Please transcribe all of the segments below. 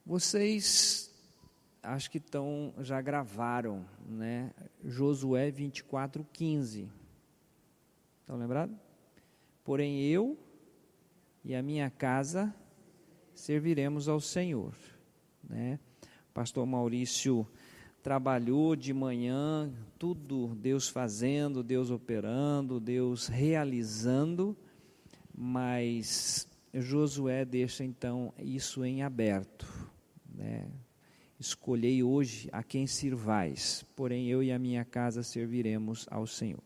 Vocês acho que já gravaram, né? Josué 24:15. Estão lembrados? Porém eu e a minha casa serviremos ao Senhor, né? Pastor Maurício trabalhou de manhã, tudo Deus fazendo, Deus operando, Deus realizando, mas Josué deixa então isso em aberto, né? Escolhei hoje a quem sirvais, porém eu e a minha casa serviremos ao Senhor.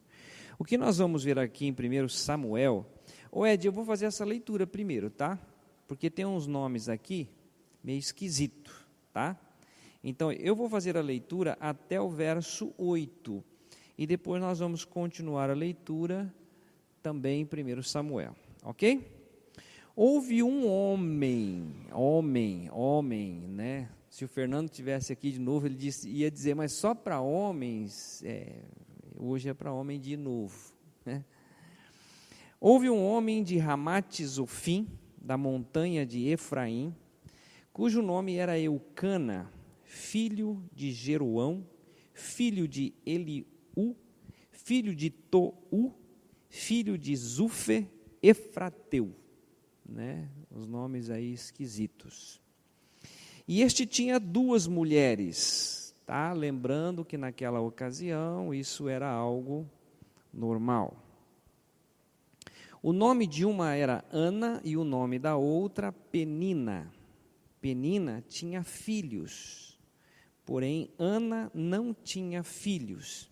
O que nós vamos ver aqui em 1 Samuel, Ed, eu vou fazer essa leitura primeiro, tá? Porque tem uns nomes aqui meio esquisito, tá? Então eu vou fazer a leitura até o verso 8, e depois nós vamos continuar a leitura também em 1 Samuel, ok? Houve um homem, né? Se o Fernando tivesse aqui de novo, ele ia dizer, mas só para homens, hoje é para homem de novo, né? Houve um homem de Ramate Zofim, da montanha de Efraim, cujo nome era Eucana, filho de Jeroão, filho de Eliú, filho de Tou, filho de Zufe, Efrateu, né? Os nomes aí esquisitos. E este tinha 2 mulheres, tá? Lembrando que naquela ocasião isso era algo normal. O nome de uma era Ana e o nome da outra Penina. Penina tinha filhos, porém Ana não tinha filhos.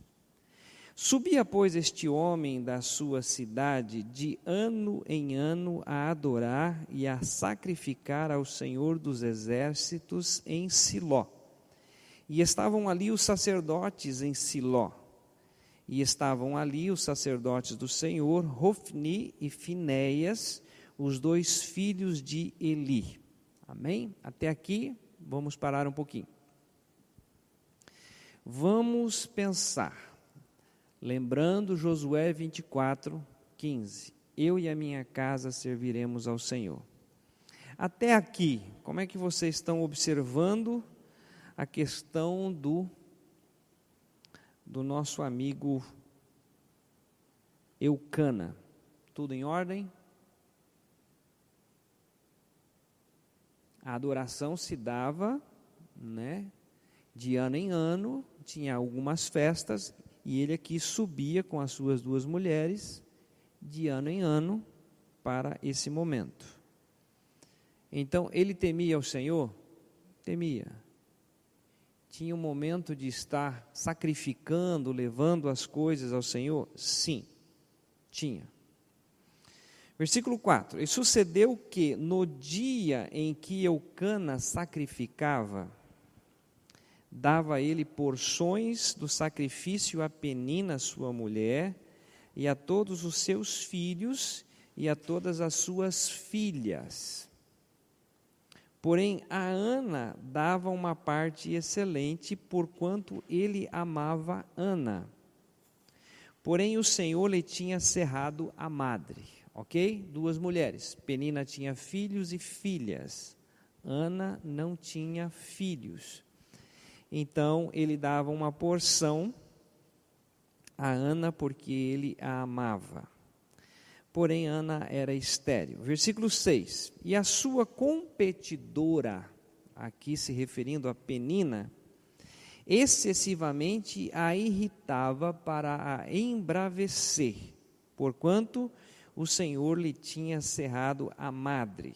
Subia, pois, este homem da sua cidade de ano em ano a adorar e a sacrificar ao Senhor dos Exércitos em Siló. E estavam ali os sacerdotes em Siló. E estavam ali os sacerdotes do Senhor, Hofni e Finéias, os 2 filhos de Eli. Amém? Até aqui, vamos parar um pouquinho. Vamos pensar. Lembrando Josué 24:15, eu e a minha casa serviremos ao Senhor. Até aqui, como é que vocês estão observando a questão do nosso amigo Eucana? Tudo em ordem? A adoração se dava, né, de ano em ano, tinha algumas festas, e ele aqui subia com as suas 2 mulheres, de ano em ano, para esse momento. Então, ele temia o Senhor? Temia. Tinha um momento de estar sacrificando, levando as coisas ao Senhor? Sim, tinha. Versículo 4, e sucedeu que, no dia em que Eucana sacrificava, dava ele porções do sacrifício a Penina, sua mulher, e a todos os seus filhos, e a todas as suas filhas. Porém, a Ana dava uma parte excelente, porquanto ele amava Ana. Porém, o Senhor lhe tinha cerrado a madre, ok? 2 mulheres, Penina tinha filhos e filhas, Ana não tinha filhos. Então, ele dava uma porção a Ana porque ele a amava. Porém, Ana era estéril. Versículo 6. E a sua competidora, aqui se referindo a Penina, excessivamente a irritava para a embravecer, porquanto o Senhor lhe tinha cerrado a madre.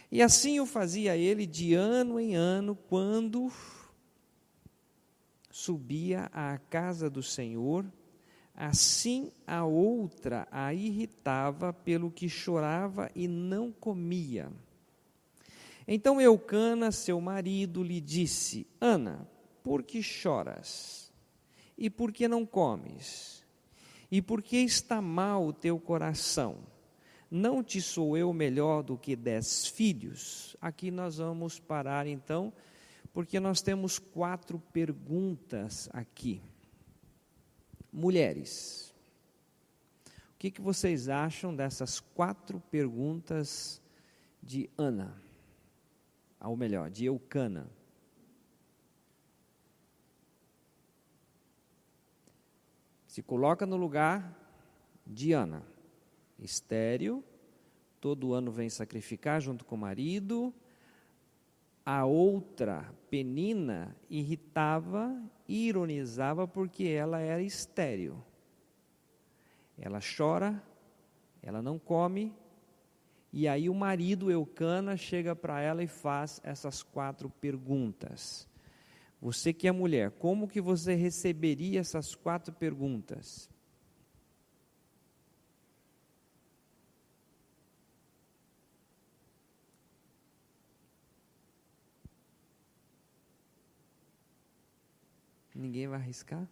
E assim o fazia ele de ano em ano, quando subia à casa do Senhor, assim a outra a irritava pelo que chorava e não comia. Então Eucana, seu marido, lhe disse, Ana, por que choras? E por que não comes? E por que está mal o teu coração? Não te sou eu melhor do que 10 filhos? Aqui nós vamos parar então, porque nós temos 4 perguntas aqui. Mulheres, o que vocês acham dessas 4 perguntas de Ana? ou melhor, de Eucana. Se coloca no lugar de Ana, estéril, todo ano vem sacrificar junto com o marido. A outra, Penina, irritava e ironizava porque ela era estéril. Ela chora, ela não come, e aí o marido, Eucana, chega para ela e faz essas 4 perguntas. Você que é mulher, como que você receberia essas 4 perguntas? Ninguém vai arriscar?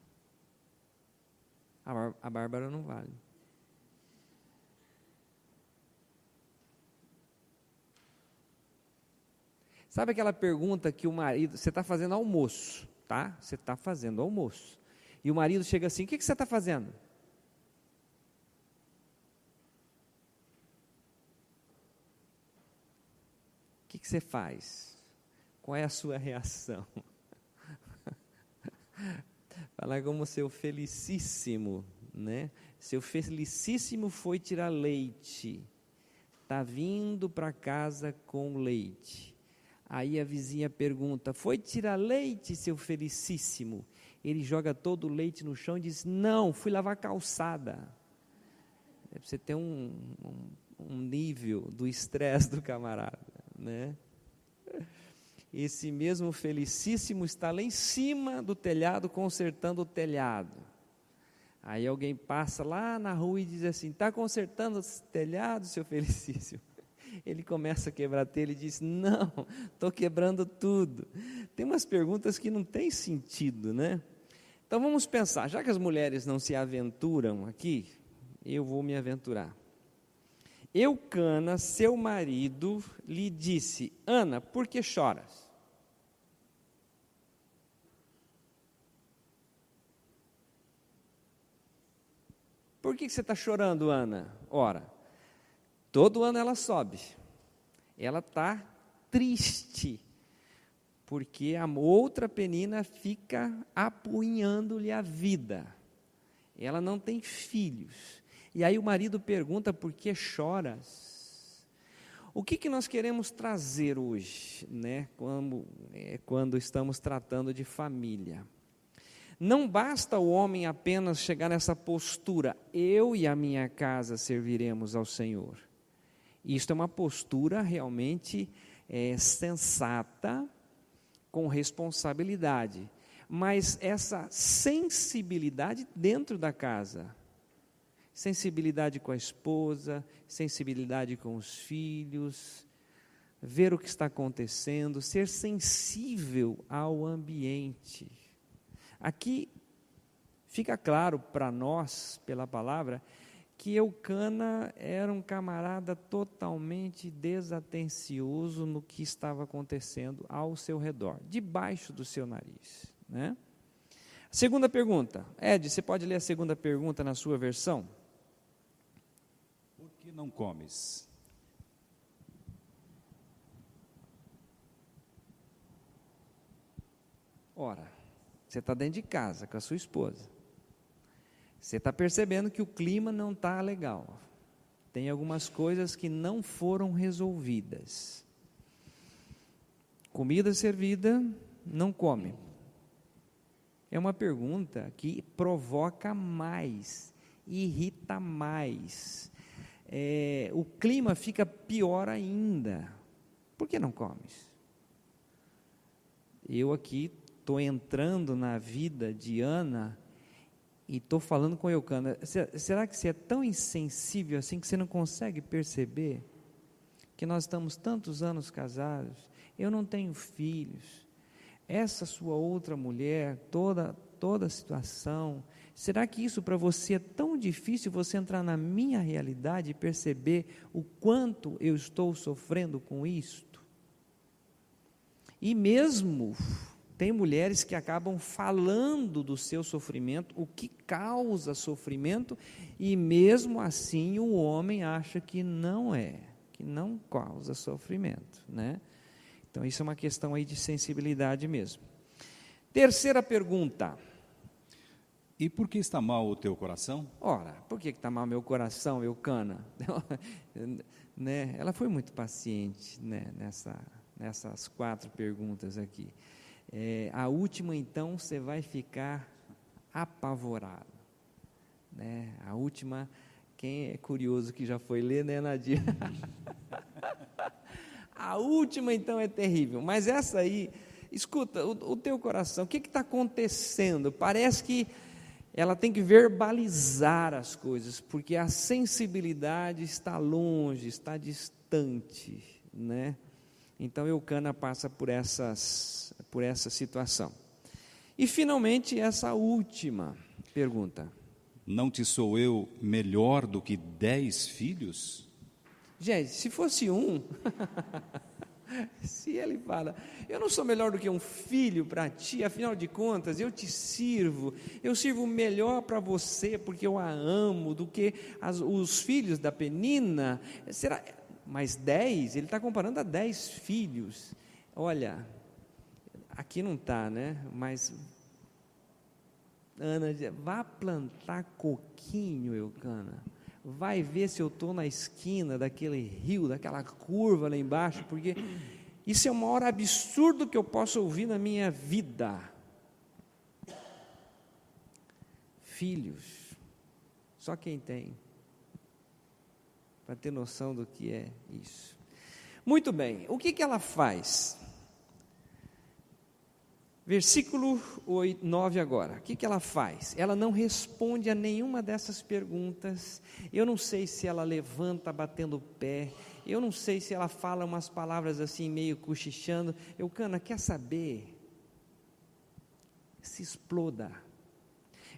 A Bárbara não vale. Sabe aquela pergunta que o marido, você está fazendo almoço, tá? Você está fazendo almoço. E o marido chega assim, o que você está fazendo? O que você faz? Qual é a sua reação? Falar como seu felicíssimo, né? Seu felicíssimo foi tirar leite. Está vindo para casa com leite. Aí a vizinha pergunta, foi tirar leite, seu felicíssimo? Ele joga todo o leite no chão e diz, não, fui lavar calçada. É para você ter um nível do estresse do camarada, né? Esse mesmo felicíssimo está lá em cima do telhado, consertando o telhado. Aí alguém passa lá na rua e diz assim, está consertando esse telhado, seu felicíssimo? Ele começa a quebrar telha e diz, não, estou quebrando tudo. Tem umas perguntas que não tem sentido, né? Então vamos pensar, já que as mulheres não se aventuram aqui, eu vou me aventurar. Eucana, seu marido, lhe disse, Ana, por que choras? Por que você está chorando, Ana? Ora, todo ano ela sobe, ela está triste, porque a outra Penina fica apunhando-lhe a vida, ela não tem filhos, e aí o marido pergunta, por que choras? O que nós queremos trazer hoje, né, quando estamos tratando de família? Não basta o homem apenas chegar nessa postura, eu e a minha casa serviremos ao Senhor. Isto é uma postura realmente sensata, com responsabilidade, mas essa sensibilidade dentro da casa, sensibilidade com a esposa, sensibilidade com os filhos, ver o que está acontecendo, ser sensível ao ambiente. Aqui fica claro para nós, pela palavra, que Eucana era um camarada totalmente desatencioso no que estava acontecendo ao seu redor, debaixo do seu nariz, né? Segunda pergunta, Ed, você pode ler a segunda pergunta na sua versão? Por que não comes? Ora, você está dentro de casa com a sua esposa, você está percebendo que o clima não está legal, tem algumas coisas que não foram resolvidas, comida servida, não come. É uma pergunta que provoca mais, irrita mais, o clima fica pior ainda. Por que não comes? Eu aqui estou entrando na vida de Ana e estou falando com Eucana. Será que você é tão insensível assim que você não consegue perceber que nós estamos tantos anos casados, eu não tenho filhos, essa sua outra mulher, toda a situação, será que isso para você é tão difícil, você entrar na minha realidade e perceber o quanto eu estou sofrendo com isto? E mesmo tem mulheres que acabam falando do seu sofrimento, o que causa sofrimento, e mesmo assim o homem acha que não causa sofrimento, né? Então isso é uma questão aí de sensibilidade mesmo. Terceira pergunta. E por que está mal o teu coração? Ora, por que está mal meu coração, Eucana? Né? Ela foi muito paciente, né, nessas 4 perguntas aqui. A última, então, você vai ficar apavorado. Né? A última, quem é curioso que já foi ler, né, Nadia? A última, então, é terrível. Mas essa aí, escuta, o teu coração, o que está acontecendo? Parece que ela tem que verbalizar as coisas, porque a sensibilidade está longe, está distante, né? Então, Eucana passa por essa situação. E, finalmente, essa última pergunta. Não te sou eu melhor do que 10 filhos? Gente, se fosse um, se ele fala, eu não sou melhor do que um filho para ti, afinal de contas, eu te sirvo, eu sirvo melhor para você, porque eu a amo, do que os filhos da Penina, será? Mas 10, ele está comparando a 10 filhos, olha, aqui não está, né, mas, Ana, vá plantar coquinho, Eucana, vai ver se eu estou na esquina daquele rio, daquela curva lá embaixo, porque isso é o maior absurdo que eu posso ouvir na minha vida. Filhos, só quem tem, para ter noção do que é isso. Muito bem, o que ela faz? Versículo 9 agora, o que ela faz? Ela não responde a nenhuma dessas perguntas, eu não sei se ela levanta batendo o pé, eu não sei se ela fala umas palavras assim meio cochichando. Eucana, quer saber? Se exploda.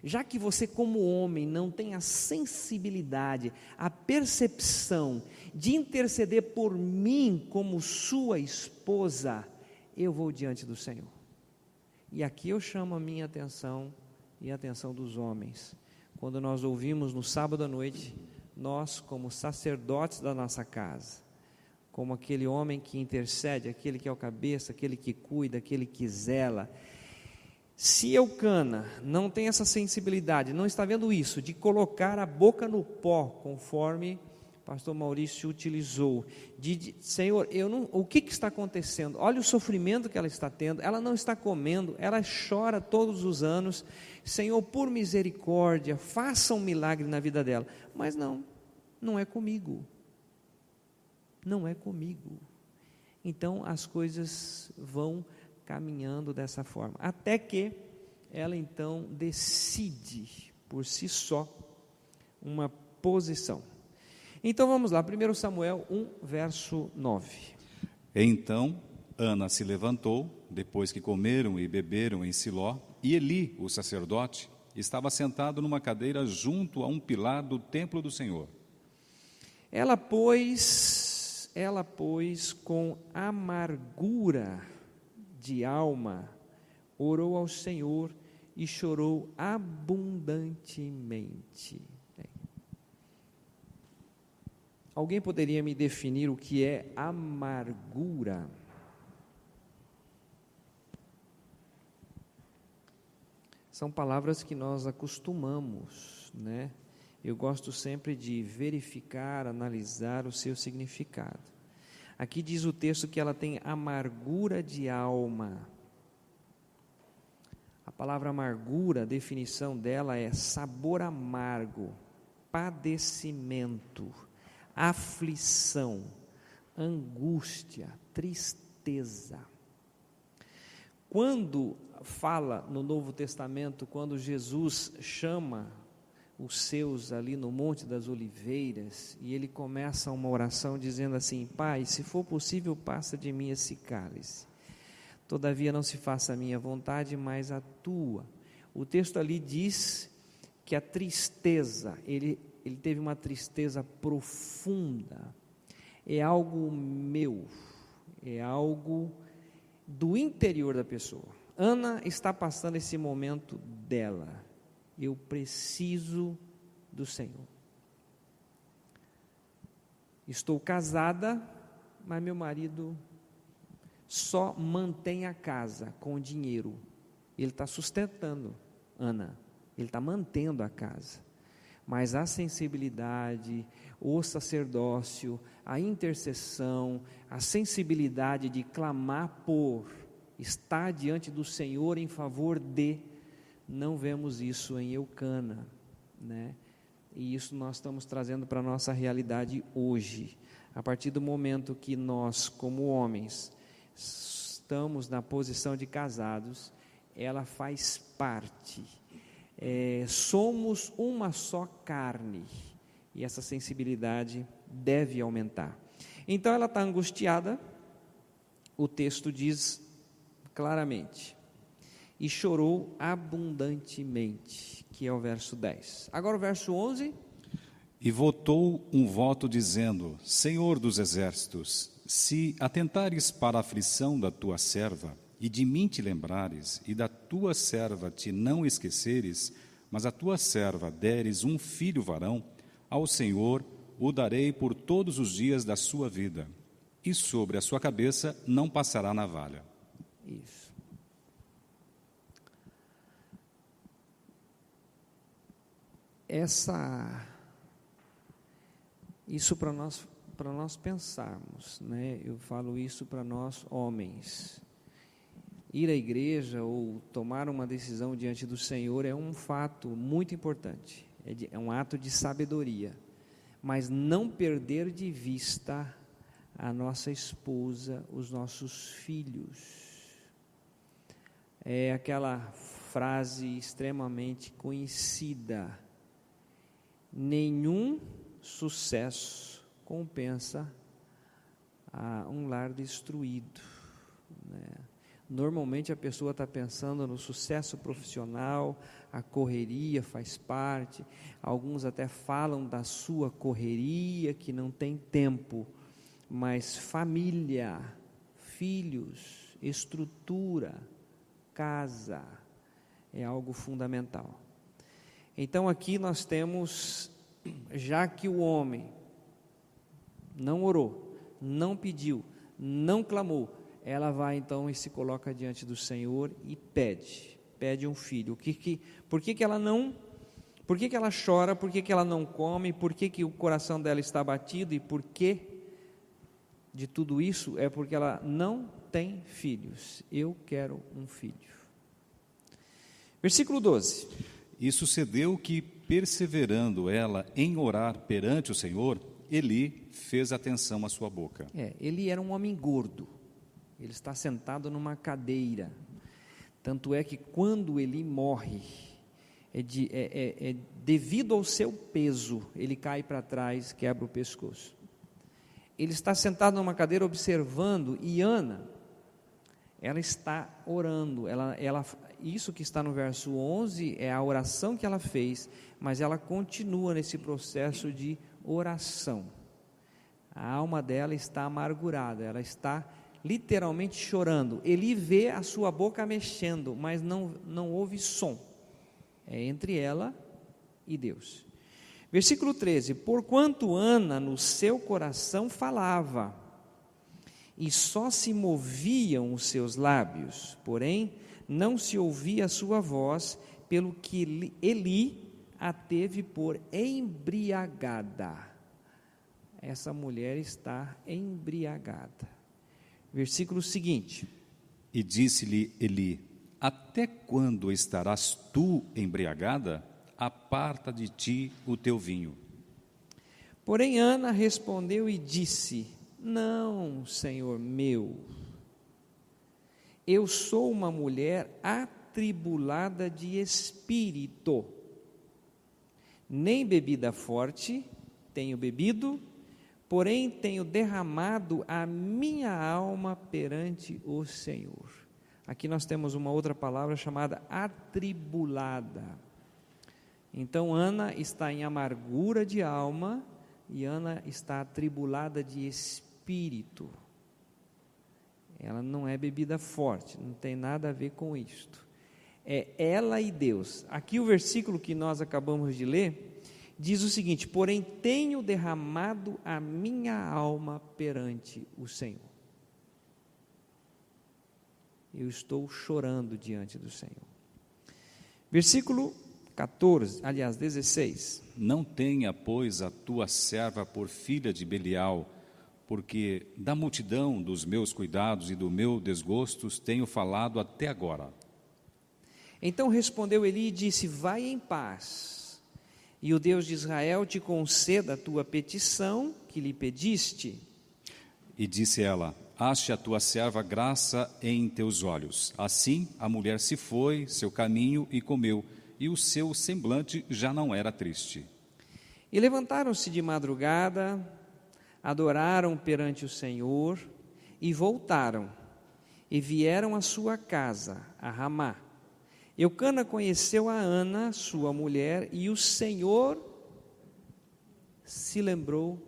Já que você como homem não tem a sensibilidade, a percepção de interceder por mim como sua esposa, eu vou diante do Senhor. E aqui eu chamo a minha atenção e a atenção dos homens. Quando nós ouvimos no sábado à noite, nós como sacerdotes da nossa casa, como aquele homem que intercede, aquele que é o cabeça, aquele que cuida, aquele que zela. Se Eucana não tem essa sensibilidade, não está vendo isso, de colocar a boca no pó, conforme pastor Maurício utilizou, Senhor, o que está acontecendo? Olha o sofrimento que ela está tendo, ela não está comendo, ela chora todos os anos, Senhor, por misericórdia, faça um milagre na vida dela, mas não é comigo, então as coisas vão caminhando dessa forma, até que ela então decide por si só uma posição. Então vamos lá, 1 Samuel 1, verso 9. Então Ana se levantou, depois que comeram e beberam em Siló, e Eli, o sacerdote, estava sentado numa cadeira junto a um pilar do templo do Senhor. Ela, pois, com amargura de alma, orou ao Senhor e chorou abundantemente. Alguém poderia me definir o que é amargura? São palavras que nós acostumamos, né? Eu gosto sempre de verificar, analisar o seu significado. Aqui diz o texto que ela tem amargura de alma. A palavra amargura, a definição dela é sabor amargo, padecimento, aflição, angústia, tristeza. Quando fala no Novo Testamento, quando Jesus chama os seus ali no Monte das Oliveiras, e ele começa uma oração dizendo assim: Pai, se for possível, passa de mim esse cálice, todavia não se faça a minha vontade, mas a tua. O texto ali diz que a tristeza, ele teve uma tristeza profunda, é algo meu, é algo do interior da pessoa. Ana está passando esse momento dela, eu preciso do Senhor. Estou casada, mas meu marido só mantém a casa com dinheiro. Ele está sustentando Ana, ele está mantendo a casa. Mas a sensibilidade, o sacerdócio, a intercessão, a sensibilidade de clamar por, estar diante do Senhor em favor de, não vemos isso em Eucana, né? E isso nós estamos trazendo para a nossa realidade hoje. A partir do momento que nós, como homens, estamos na posição de casados, ela faz parte. Somos uma só carne, e essa sensibilidade deve aumentar. Então ela está angustiada, o texto diz claramente, e chorou abundantemente, que é o verso 10. Agora o verso 11. E votou um voto dizendo: Senhor dos exércitos, se atentares para a aflição da tua serva, e de mim te lembrares, e da tua serva te não esqueceres, mas a tua serva deres um filho varão, ao Senhor o darei por todos os dias da sua vida, e sobre a sua cabeça não passará navalha. Isso. Isso para nós pensarmos, né? Eu falo isso para nós homens. Ir à igreja ou tomar uma decisão diante do Senhor é um fato muito importante, é um ato de sabedoria, mas não perder de vista a nossa esposa, os nossos filhos. É aquela frase extremamente conhecida: nenhum sucesso compensa um lar destruído, né? Normalmente a pessoa está pensando no sucesso profissional, a correria faz parte, alguns até falam da sua correria, que não tem tempo, mas família, filhos, estrutura, casa, é algo fundamental. Então aqui nós temos, já que o homem não orou, não pediu, não clamou, ela vai então e se coloca diante do Senhor e pede um filho. Por que ela chora, por que ela não come, por que o coração dela está batido, e por que de tudo isso? É porque ela não tem filhos. Eu quero um filho. Versículo 12. E sucedeu que, perseverando ela em orar perante o Senhor, Eli fez atenção à sua boca. Ele era um homem gordo. Ele está sentado numa cadeira. Tanto é que quando ele morre, devido ao seu peso, ele cai para trás, quebra o pescoço. Ele está sentado numa cadeira observando, e Ana, ela está orando. Isso que está no verso 11 é a oração que ela fez, mas ela continua nesse processo de oração. A alma dela está amargurada, ela está literalmente chorando. Ele vê a sua boca mexendo, mas não houve som. É entre ela e Deus. Versículo 13: porquanto Ana no seu coração falava, e só se moviam os seus lábios, porém não se ouvia a sua voz, pelo que Eli a teve por embriagada. Essa mulher está embriagada. Versículo seguinte: e disse-lhe Eli: até quando estarás tu embriagada? Aparta de ti o teu vinho. Porém Ana respondeu e disse: não, Senhor meu, eu sou uma mulher atribulada de espírito, nem bebida forte tenho bebido, porém tenho derramado a minha alma perante o Senhor. Aqui nós temos uma outra palavra chamada atribulada. Então Ana está em amargura de alma, e Ana está atribulada de espírito. Ela não é bebida forte, não tem nada a ver com isto. É ela e Deus. Aqui o versículo que nós acabamos de ler diz o seguinte: porém tenho derramado a minha alma perante o Senhor. eu estou chorando diante do Senhor. Versículo 16. Não tenha, pois, a tua serva por filha de Belial, porque da multidão dos meus cuidados e do meu desgostos tenho falado até agora. Então respondeu Eli e disse: vai em paz, e o Deus de Israel te conceda a tua petição que lhe pediste. E disse ela: ache a tua serva graça em teus olhos. Assim a mulher se foi seu caminho e comeu, e o seu semblante já não era triste. E levantaram-se de madrugada, adoraram perante o Senhor, e voltaram, e vieram à sua casa, a Ramá. Eucana conheceu a Ana, sua mulher, e o Senhor se lembrou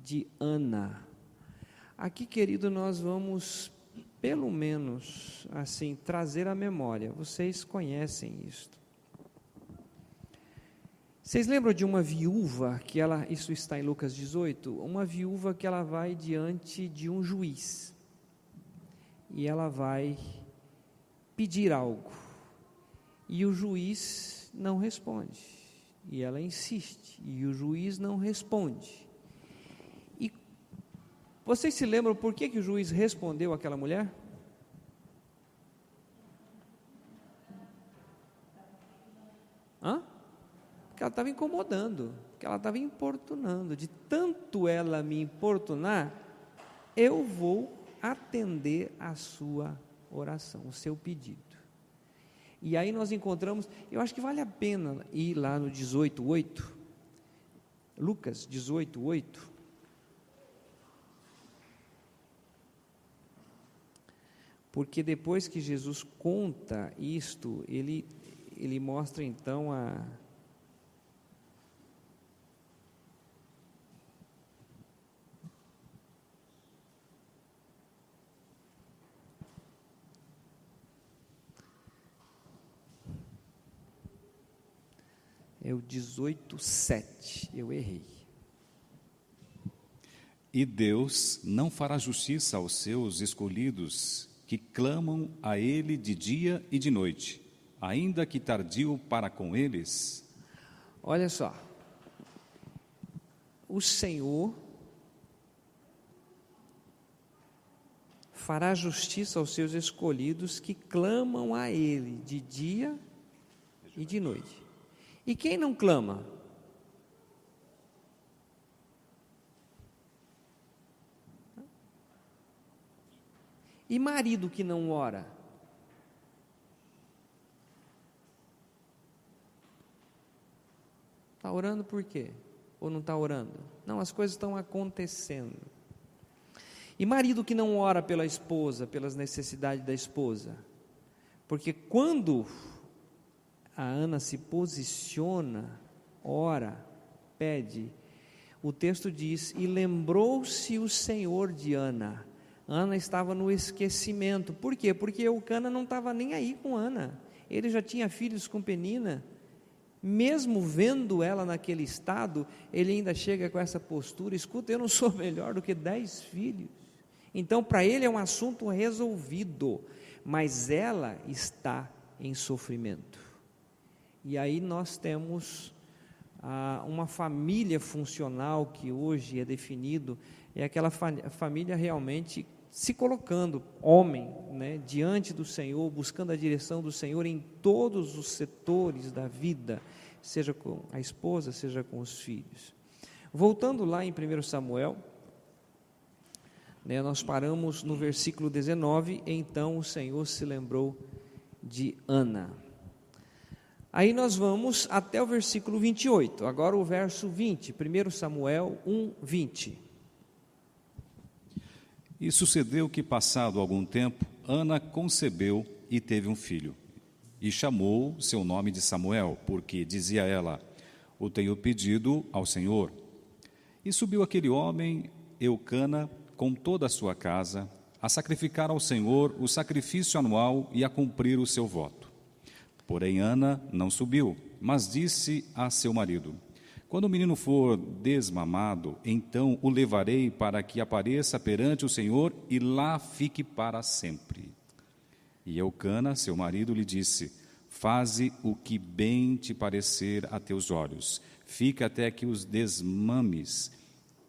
de Ana. Aqui, querido, nós vamos, pelo menos, assim, trazer à memória. Vocês conhecem isto. Vocês lembram de uma viúva, isso está em Lucas 18, uma viúva que ela vai diante de um juiz, e ela vai pedir algo, e o juiz não responde, e ela insiste, e o juiz não responde. E vocês se lembram por que o juiz respondeu àquela mulher? Porque ela estava incomodando, porque ela estava importunando. De tanto ela me importunar, eu vou atender a sua oração, o seu pedido. E aí nós encontramos, eu acho que vale a pena ir lá no 18:8, Lucas 18:8. Porque depois que Jesus conta isto, ele mostra então é o 18:7, eu errei. E Deus não fará justiça aos seus escolhidos, que clamam a Ele de dia e de noite, ainda que tardio para com eles. Olha só, o Senhor fará justiça aos seus escolhidos que clamam a Ele de dia e de noite. E quem não clama? E marido que não ora? Está orando por quê? Ou não está orando? Não, as coisas estão acontecendo. E marido que não ora pela esposa, pelas necessidades da esposa? Porque quando a Ana se posiciona, ora, pede, o texto diz: e lembrou-se o Senhor de Ana. Ana estava no esquecimento. Por quê? Porque Eucana não estava nem aí com Ana. Ele já tinha filhos com Penina. Mesmo vendo ela naquele estado, ele ainda chega com essa postura: escuta, eu não sou melhor do que 10 filhos. Então para ele é um assunto resolvido, mas ela está em sofrimento. E aí nós temos uma família funcional que hoje é definido, é aquela família realmente se colocando, homem, né, diante do Senhor, buscando a direção do Senhor em todos os setores da vida, seja com a esposa, seja com os filhos. Voltando lá em 1 Samuel, né, nós paramos no versículo 19, então o Senhor se lembrou de Ana. Aí nós vamos até o versículo 28, agora o verso 20, 1 Samuel 1:20. E sucedeu que, passado algum tempo, Ana concebeu e teve um filho. E chamou seu nome de Samuel, porque, dizia ela, o tenho pedido ao Senhor. E subiu aquele homem, Eucana, com toda a sua casa, a sacrificar ao Senhor o sacrifício anual e a cumprir o seu voto. Porém Ana não subiu, mas disse a seu marido: quando o menino for desmamado, então o levarei para que apareça perante o Senhor e lá fique para sempre. E Eucana, seu marido, lhe disse: faze o que bem te parecer a teus olhos. Fica até que os desmames.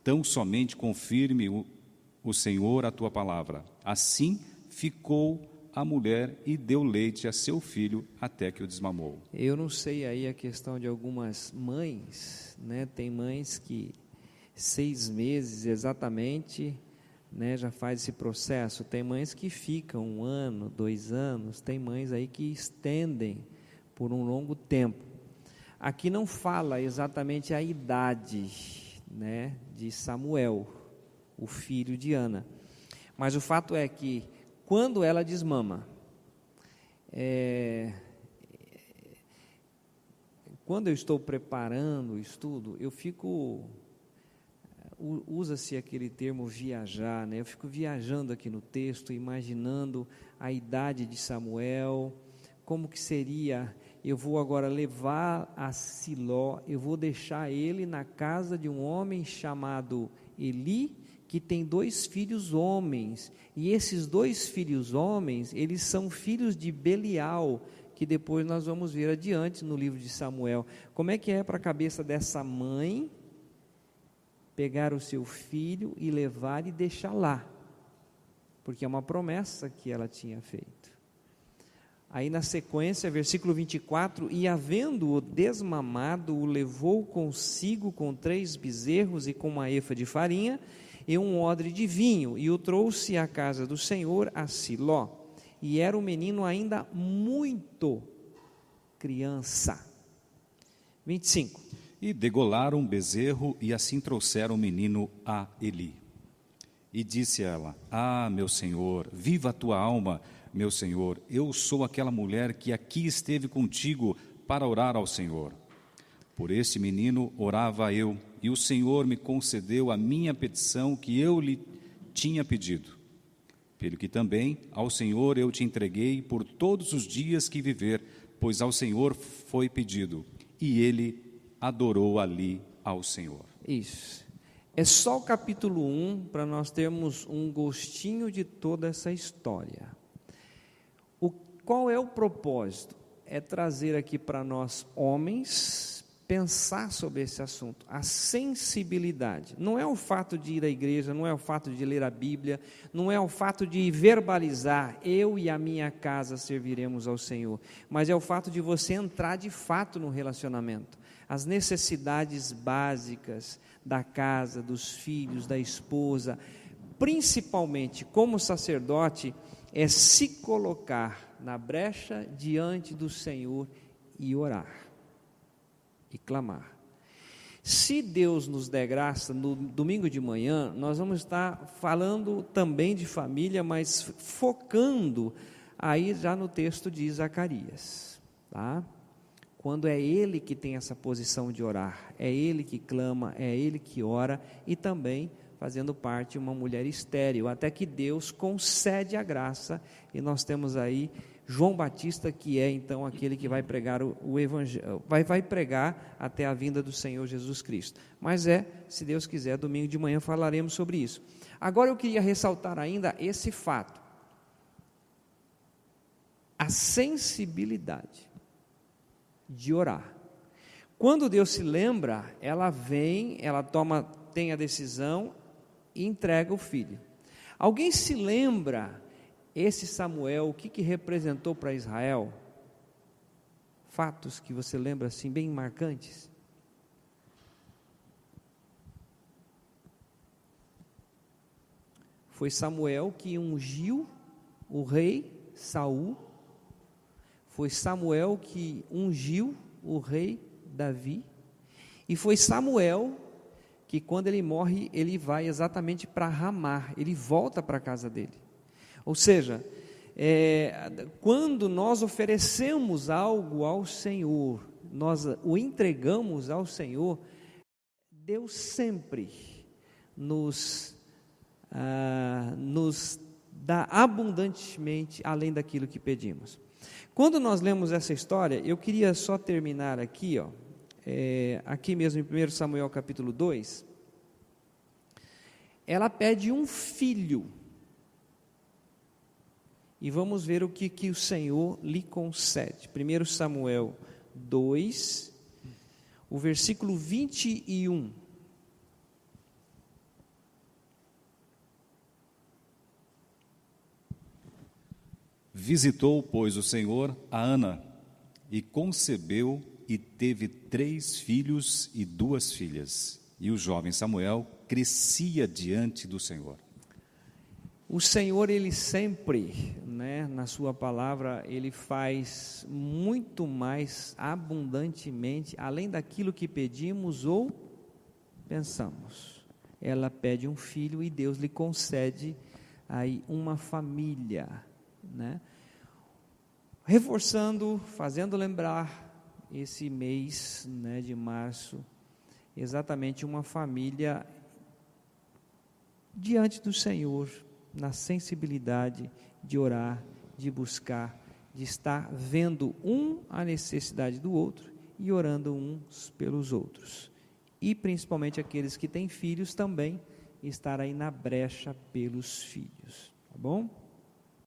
Tão somente confirme o Senhor a tua palavra. Assim ficou a mulher e deu leite a seu filho até que o desmamou. Eu não sei aí a questão de algumas mães, né? Tem mães que 6 meses exatamente, né, já faz esse processo. Tem mães que ficam 1 ano, 2 anos. Tem mães aí que estendem por um longo tempo. Aqui não fala exatamente a idade, né, de Samuel, o filho de Ana. Mas o fato é que quando ela desmama, quando eu estou preparando o estudo, eu fico, usa-se aquele termo viajar, né? Eu fico viajando aqui no texto, imaginando a idade de Samuel, como que seria. Eu vou agora levar a Siló, eu vou deixar ele na casa de um homem chamado Eli, que tem 2 filhos homens, e esses 2 filhos homens, eles são filhos de Belial, que depois nós vamos ver adiante no livro de Samuel. Como é que é para a cabeça dessa mãe pegar o seu filho e levar e deixar lá? Porque é uma promessa que ela tinha feito. Aí na sequência, versículo 24: e havendo-o desmamado, o levou consigo com 3 bezerros e com uma efa de farinha e um odre de vinho, e o trouxe à casa do Senhor a Siló. E era o menino ainda muito criança. 25. E degolaram um bezerro e assim trouxeram o menino a Eli. E disse ela: ah, meu senhor, viva a tua alma, meu senhor, eu sou aquela mulher que aqui esteve contigo para orar ao Senhor. Por este menino orava eu, e o Senhor me concedeu a minha petição que eu lhe tinha pedido. Pelo que também ao Senhor eu te entreguei por todos os dias que viver, pois ao Senhor foi pedido. E ele adorou ali ao Senhor. Isso. É só o capítulo 1 para nós termos um gostinho de toda essa história. Qual é o propósito? É trazer aqui para nós, homens, pensar sobre esse assunto, a sensibilidade. Não é o fato de ir à igreja, não é o fato de ler a Bíblia, não é o fato de verbalizar, eu e a minha casa serviremos ao Senhor, mas é o fato de você entrar de fato no relacionamento. As necessidades básicas da casa, dos filhos, da esposa, principalmente como sacerdote, é se colocar na brecha diante do Senhor e orar e clamar. Se Deus nos der graça, no domingo de manhã, nós vamos estar falando também de família, mas focando aí já no texto de Zacarias, tá? Quando é ele que tem essa posição de orar, é ele que clama, é ele que ora, e também fazendo parte de uma mulher estéril, até que Deus concede a graça, e nós temos aí João Batista, que é então aquele que vai pregar o evangelho, vai pregar até a vinda do Senhor Jesus Cristo. Mas se Deus quiser, domingo de manhã falaremos sobre isso. Agora eu queria ressaltar ainda esse fato, a sensibilidade de orar. Quando Deus se lembra, ela vem, ela tem a decisão e entrega o filho. Alguém se lembra, esse Samuel, o que representou para Israel? Fatos que você lembra assim, bem marcantes? Foi Samuel que ungiu o rei Saul, foi Samuel que ungiu o rei Davi, e foi Samuel que quando ele morre, ele vai exatamente para Ramá, ele volta para a casa dele. Ou seja, quando nós oferecemos algo ao Senhor, nós o entregamos ao Senhor, Deus sempre nos dá abundantemente além daquilo que pedimos. Quando nós lemos essa história, eu queria só terminar aqui, aqui mesmo em 1 Samuel capítulo 2, ela pede um filho, e vamos ver o que o Senhor lhe concede. 1 Samuel 2, o versículo 21. Visitou, pois, o Senhor a Ana, e concebeu e teve 3 filhos e 2 filhas. E o jovem Samuel crescia diante do Senhor. O Senhor, Ele sempre, na sua palavra, Ele faz muito mais abundantemente, além daquilo que pedimos ou pensamos. Ela pede um filho e Deus lhe concede aí uma família, Reforçando, fazendo lembrar esse mês, de março, exatamente uma família diante do Senhor, na sensibilidade de orar, de buscar, de estar vendo a necessidade do outro e orando uns pelos outros. E principalmente aqueles que têm filhos também, estar aí na brecha pelos filhos, tá bom?